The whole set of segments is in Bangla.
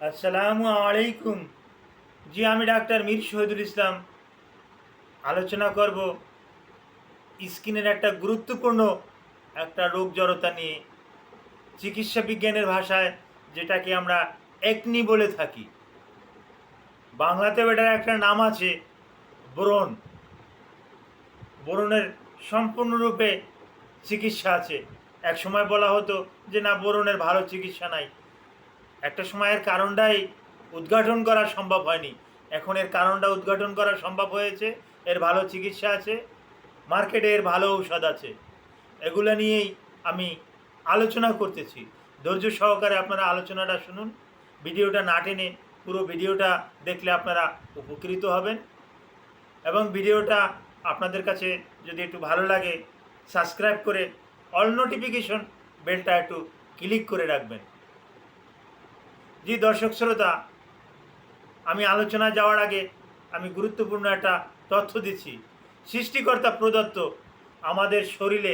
আসসালামু আলাইকুম। জি, আমি ডাক্তার মীর শহীদুল ইসলাম। আলোচনা করব স্কিনের একটা গুরুত্বপূর্ণ একটা রোগ জড়তা নিয়ে, চিকিৎসা বিজ্ঞানের ভাষায় যেটাকে আমরা একনি বলে থাকি। বাংলাতেও এটার একটা নাম আছে, ব্রণ। ব্রণের সম্পূর্ণরূপে চিকিৎসা আছে। এক সময় বলা হতো যে না, ব্রণের ভালো চিকিৎসা নাই। একটা সময়ের কারণটাই উদ্ঘাটন করা সম্ভব হয়নি। এখন এর কারণটা উদ্ঘাটন করা সম্ভব হয়েছে। এর ভালো চিকিৎসা আছে, মার্কেটে এর ভালো ঔষধ আছে। এগুলো নিয়েই আমি আলোচনা করতেছি। ধৈর্য সহকারে আপনারা আলোচনাটা শুনুন। ভিডিওটা না টেনে পুরো ভিডিওটা দেখলে আপনারা উপকৃত হবেন। এবং ভিডিওটা আপনাদের কাছে যদি একটু ভালো লাগে, সাবস্ক্রাইব করে অল নোটিফিকেশন বেলটা একটু ক্লিক করে রাখবেন। জি দর্শক শ্রোতা, আমি আলোচনায় যাওয়ার আগে আমি গুরুত্বপূর্ণ একটা তথ্য দিচ্ছি। সৃষ্টিকর্তা প্রদত্ত আমাদের শরীরে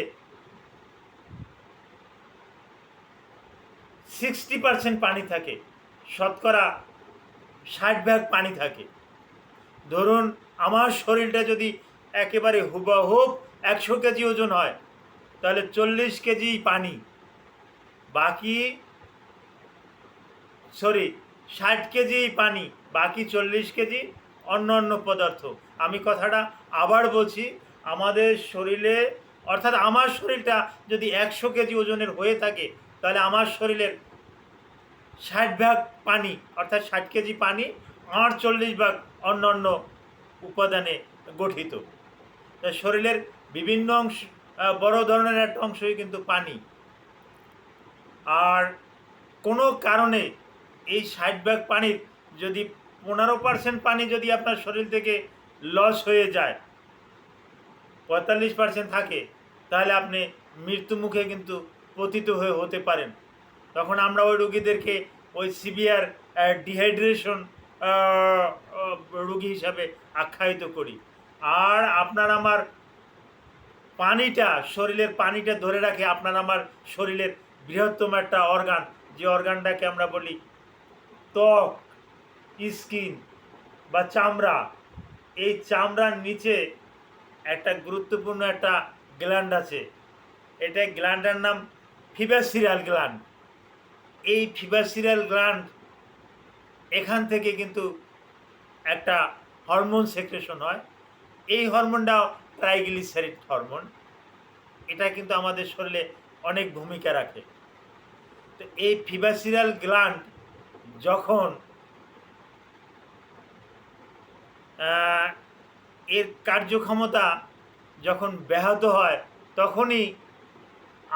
60% পানি থাকে, শতকরা 60 ভাগ পানি থাকে। ধরুন আমার শরীরটা যদি একেবারে হুবহুব 100 কেজি ওজন হয়, তাহলে 40 কেজি পানি, বাকি 60 কেজি পানি, বাকি 40 কেজি অন্য অন্য পদার্থ। আমি কথাটা আবার বলছি, আমাদের শরীরে অর্থাৎ আমার শরীরটা যদি 100 কেজি ওজনের হয়ে থাকে, তাহলে আমার শরীরের 60 ভাগ পানি অর্থাৎ 60 কেজি পানি আর 40 ভাগ অন্য অন্য উপাদানে গঠিত। শরীরের বিভিন্ন অংশ, বড় ধরনের একটা অংশই কিন্তু পানি। আর কোনো কারণে এই 60 ভাগ পানির যদি 15% পানি যদি আপনার শরীর থেকে লস হয়ে যায়, 45% থাকে, তাহলে আপনি মৃত্যু মুখে কিন্তু পতিত হয়ে হতে পারেন। তখন আমরা ওই রুগীদেরকে ওই সিভিয়ার ডিহাইড্রেশন রুগী হিসাবে আখ্যায়িত করি। আর আপনার আমার পানিটা, শরীরের পানিটা ধরে রাখে আপনার আমার শরীরের বৃহত্তম একটা অর্গান, যে অর্গানটাকে আমরা বলি ত্বক, স্কিন বা চামড়া। এই চামড়ার নিচে একটা গুরুত্বপূর্ণ একটা গ্ল্যান্ড আছে। এটা গ্ল্যান্ডের নাম ফিবাসিরাল গ্ল্যান্ড। এই ফিবাসিরাল গ্ল্যান্ড, এখান থেকে কিন্তু একটা হরমোন সেক্রেশন হয়। এই হরমোনটাও ট্রাইগ্লিসারিড হরমোন। এটা কিন্তু আমাদের শরীরে অনেক ভূমিকা রাখে। তো এই ফিবাসিরাল গ্ল্যান্ড যখন এর কার্যক্ষমতা যখন ব্যাহত হয়, তখনই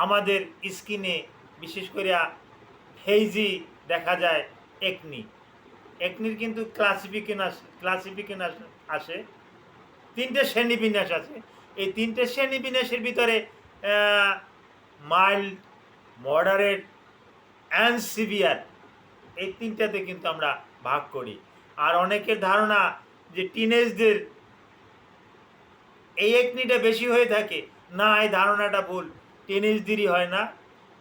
আমাদের স্কিনে বিশেষ করে হেইজি দেখা যায় একনি। একনির কিন্তু ক্লাসিফিকেশন আসে, 3টে শ্রেণীবিন্যাস আছে। এই 3টে শ্রেণীবিন্যাসের ভিতরে মাইল্ড, মডারেট অ্যান্ড সিভিয়ার, এই 3টাতে কিন্তু আমরা ভাগ করি। আর অনেকের ধারণা যে টিনেজদের এই একনিটা বেশি হয়ে থাকে। না, এই ধারণাটা ভুল। টিনেজদেরই হয় না,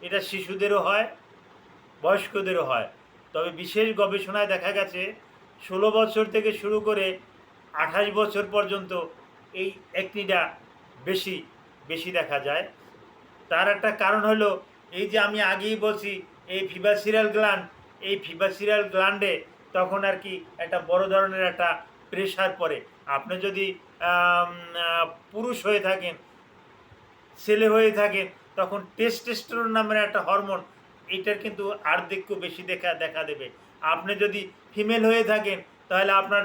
এটা শিশুদেরও হয়, বয়স্কদেরও হয়। তবে বিশেষ গবেষণায় দেখা গেছে 16 বছর থেকে শুরু করে 28 বছর পর্যন্ত এই একনিটা বেশি বেশি দেখা যায়। তার একটা কারণ হলো এই যে আমি আগেই বলছি, এই ফিবাসিরাল গ্ল্যান্ড, এই ফিবাসিরাল গ্ল্যান্ডে তখন আর কি একটা বড় ধরনের একটা প্রেশার পড়ে। আপনি যদি পুরুষ হয়ে থাকেন, ছেলে হয়ে থাকেন, তখন টেস্টোস্টেরন নামের একটা হরমোন, এটার কিন্তু আর্ধেক্য বেশি দেখা দেবে। আপনি যদি ফিমেল হয়ে থাকেন, তাহলে আপনার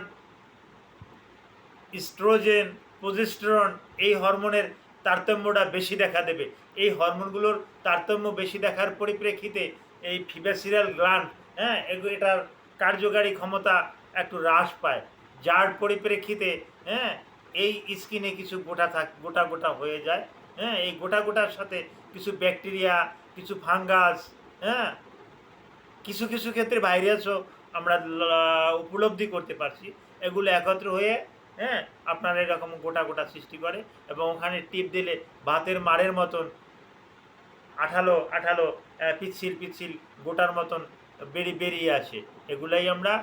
ইস্ট্রোজেন, প্রোজেস্টেরন, এই হরমোনের তারতম্যটা বেশি দেখা দেবে। এই হরমোনগুলোর তারতম্য বেশি দেখার পরিপ্রেক্ষিতে এই ফিবাসিরাল গ্ল্যান্ড, এটার কার্যকারী ক্ষমতা একটু হ্রাস পায়। যার পরিপ্রেক্ষিতে এই স্কিনে কিছু গোটা গোটা হয়ে যায়। এই গোটা গোটার সাথে কিছু ব্যাকটেরিয়া, কিছু ফাঙ্গাস, কিছু কিছু ক্ষেত্রে ভাইরাসও আমরা উপলব্ধি করতে পারছি। এগুলো একত্র হয়ে আপনার এরকম গোটা গোটা সৃষ্টি করে, এবং ওখানে টিপ দিলে ভাতের মাড়ের মতন আঠালো আঠালো পিচ্ছিল পিচ্ছিল গোটার মতন বেরিয়ে আসে, এগুলাই আমরা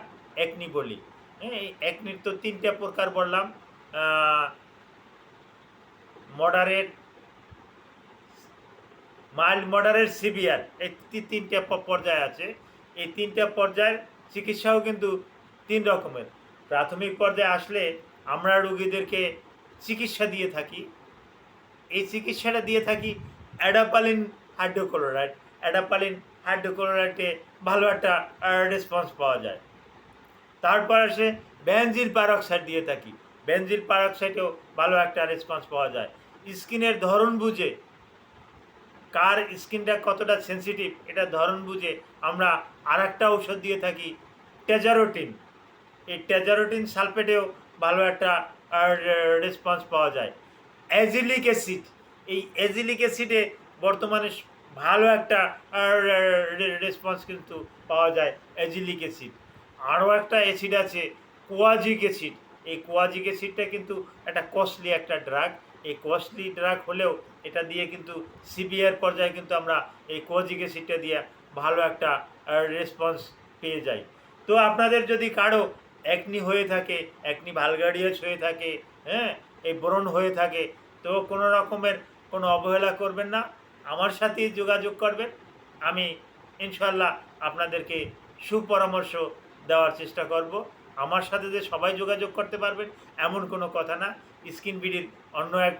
একনি বলি। হ্যাঁ, এই একনির তো 3টা প্রকার বললাম, মডারেট, মাইল্ড, মডারেট, সিভিয়ার, এই 3টে পর্যায় আছে। এই 3টে পর্যায়ের চিকিৎসাও কিন্তু 3 রকমের। প্রাথমিক পর্যায়ে আসলে আমরা রোগীদেরকে চিকিৎসা দিয়ে থাকি, এই চিকিৎসাটা দিয়ে থাকি অ্যাডাপালিন হাইড্রোক্লোরাইড। অ্যাডাপালিন হাইড্রোক্লোরাইডে ভালো একটা রেসপন্স পাওয়া যায়। তারপর আসে বেনজিল পারক্সাইড দিয়ে থাকি, বেনজিল পারক্সাইডেও ভালো একটা রেসপন্স পাওয়া যায়। স্কিনের ধরন বুঝে, কার স্কিনটা কতটা সেন্সিটিভ এটা ধরন বুঝে আমরা আর একটা ঔষধ দিয়ে থাকি, টেজারোটিন। এই টেজারোটিন সালফেটেও ভালো একটা রেসপন্স পাওয়া যায়। অ্যাজিলিক অ্যাসিড, এই অ্যাজিলিক অ্যাসিডে বর্তমানে ভালো একটা রেসপন্স কিন্তু পাওয়া যায় অ্যাজিলিক অ্যাসিড। আরও একটা অ্যাসিড আছে কোয়াজিক অ্যাসিড। এই কোয়াজিক অ্যাসিডটা কিন্তু একটা কস্টলি একটা ড্রাগ। এই কস্টলি ড্রাগ হলেও এটা দিয়ে কিন্তু সিভিয়ার পর্যায়ে কিন্তু আমরা এই কোয়াজিক অ্যাসিডটা দিয়ে ভালো একটা রেসপন্স পেয়ে যাই। তো আপনাদের যদি কারো একনি হয়ে থাকে, একনি ভালগারিয়াস হয়ে থাকে, হ্যাঁ, এই ব্রণ হয়ে থাকে, তো কোনো রকমের কোনো অবহেলা করবেন না, আমার সাথেই যোগাযোগ করবেন। আমি ইনশাল্লাহ আপনাদেরকে সুপরামর্শ দেওয়ার চেষ্টা করব। আমার সাথে যে সবাই যোগাযোগ করতে পারবেন এমন কোনো কথা না। স্কিন বিডির অন্য এক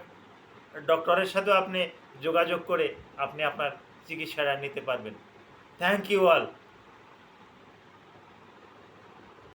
ডক্টরের সাথেও আপনি যোগাযোগ করে আপনি আপনার চিকিৎসাটা নিতে পারবেন। Thank you all.